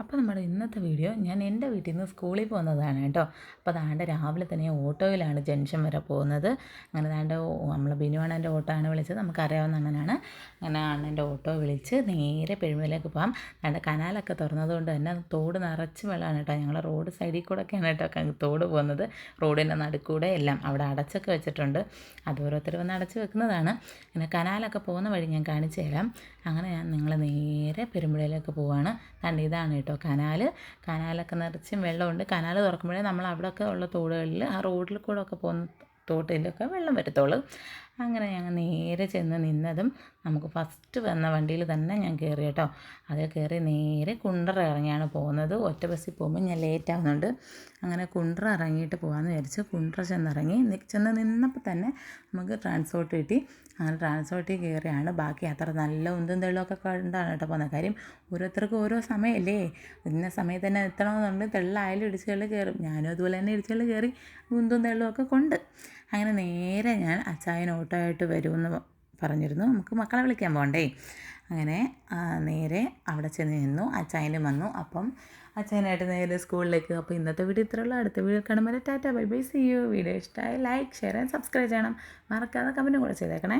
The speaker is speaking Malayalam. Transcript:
അപ്പോൾ നമ്മുടെ ഇന്നത്തെ വീഡിയോ ഞാൻ എൻ്റെ വീട്ടിൽ നിന്ന് സ്കൂളിൽ പോകുന്നതാണ് കേട്ടോ. അപ്പോൾ അതാണ്ട് രാവിലെ തന്നെ ഓട്ടോയിലാണ് ജംഗ്ഷൻ വരെ പോകുന്നത്. അങ്ങനെ അതാണ്ട് നമ്മൾ ബിനു അണ്ണൻ്റെ ഓട്ടോ ആണ് വിളിച്ചത്, നമുക്കറിയാവുന്ന അണ്ണനാണ്. അങ്ങനെ അണ്ണൻ്റെ ഓട്ടോ വിളിച്ച് നേരെ പെരുമ്പയിലേക്ക് പോകാം. അതാണ്ട് കനാലൊക്കെ തുറന്നതുകൊണ്ട് തന്നെ തോട് നിറച്ച് വെള്ളമാണ് കേട്ടോ. ഞങ്ങൾ റോഡ് സൈഡിൽ കൂടെ ഒക്കെയാണ് കേട്ടോ തോട് പോകുന്നത്. റോഡിൻ്റെ നടുക്കൂടെ എല്ലാം അവിടെ അടച്ചൊക്കെ വെച്ചിട്ടുണ്ട്. അത് ഓരോരുത്തർ വന്ന് അടച്ച് വെക്കുന്നതാണ്. പിന്നെ കനാലൊക്കെ പോകുന്ന വഴി ഞാൻ കാണിച്ചു തരാം. അങ്ങനെ ഞാൻ നിങ്ങൾ നേരെ പെരുമ്പഴയിലേക്ക് പോവാണ്. കണ്ട് ഇതാണ് കേട്ടോ കനാലൊക്കെ നിറച്ചും വെള്ളമുണ്ട്. കനാൽ തുറക്കുമ്പോഴേ നമ്മൾ അവിടെയൊക്കെ ഉള്ള തോടുകളിൽ ആ റോഡിൽ കൂടെ ഒക്കെ പോകുന്ന തോട്ടിലൊക്കെ വെള്ളം വരത്തുള്ളൂ. അങ്ങനെ ഞങ്ങൾ നേരെ ചെന്ന് നിന്നതും നമുക്ക് ഫസ്റ്റ് വന്ന വണ്ടിയിൽ തന്നെ ഞാൻ കയറി കേട്ടോ. അതിൽ കയറി നേരെ കുണ്ടറ ഇറങ്ങിയാണ് പോകുന്നത്. ഒറ്റ ബസ്സിൽ പോകുമ്പോൾ ഞാൻ ലേറ്റ് ആവുന്നുണ്ട്. അങ്ങനെ കുണ്ടറ ഇറങ്ങിയിട്ട് പോകാമെന്ന് വിചാരിച്ച് കുണ്ടറ ചെന്നിറങ്ങി ചെന്ന് നിന്നപ്പോൾ തന്നെ നമുക്ക് ട്രാൻസ്പോർട്ട് കിട്ടി. അങ്ങനെ ട്രാൻസ്പോർട്ടിൽ കയറിയാണ് ബാക്കി യാത്ര. നല്ല ഉന്തും തെള്ളമൊക്കെ കണ്ടാണ് കേട്ടോ പോകുന്നത്. കാര്യം ഓരോരുത്തർക്കും ഓരോ സമയമല്ലേ, ഇന്ന സമയത്ത് തന്നെ എത്തണമെന്നുണ്ടെങ്കിൽ തെള്ളായാലും ഇടിച്ചുകളിൽ കയറും. ഞാനും അതുപോലെ തന്നെ ഇടിച്ചുകളിൽ കയറി ഉന്തും തെള്ളമൊക്കെ കൊണ്ട് അങ്ങനെ നേരെ ഞാൻ അച്ചായൻ ഓട്ടോ ആയിട്ട് വരുമെന്ന് പറഞ്ഞിരുന്നു. നമുക്ക് മക്കളെ വിളിക്കാൻ പോകണ്ടേ. അങ്ങനെ നേരെ അവിടെ ചെന്ന് നിന്നു. അച്ചായനും വന്നു. അപ്പം അച്ചായനായിട്ട് നേരെ സ്കൂളിലേക്ക്. അപ്പോൾ ഇന്നത്തെ വീഡിയോ ഇത്രയുള്ളൂ. അടുത്ത വീഡിയോ കാണുമ്പോൾ tata bye bye, see you. Video ഇഷ്ടമായി ലൈക്ക് ഷെയർ ആൻഡ് സബ്സ്ക്രൈബ് ചെയ്യണം. മറക്കാതെ കമൻറ്റും കൂടെ ചെയ്തേക്കണേ.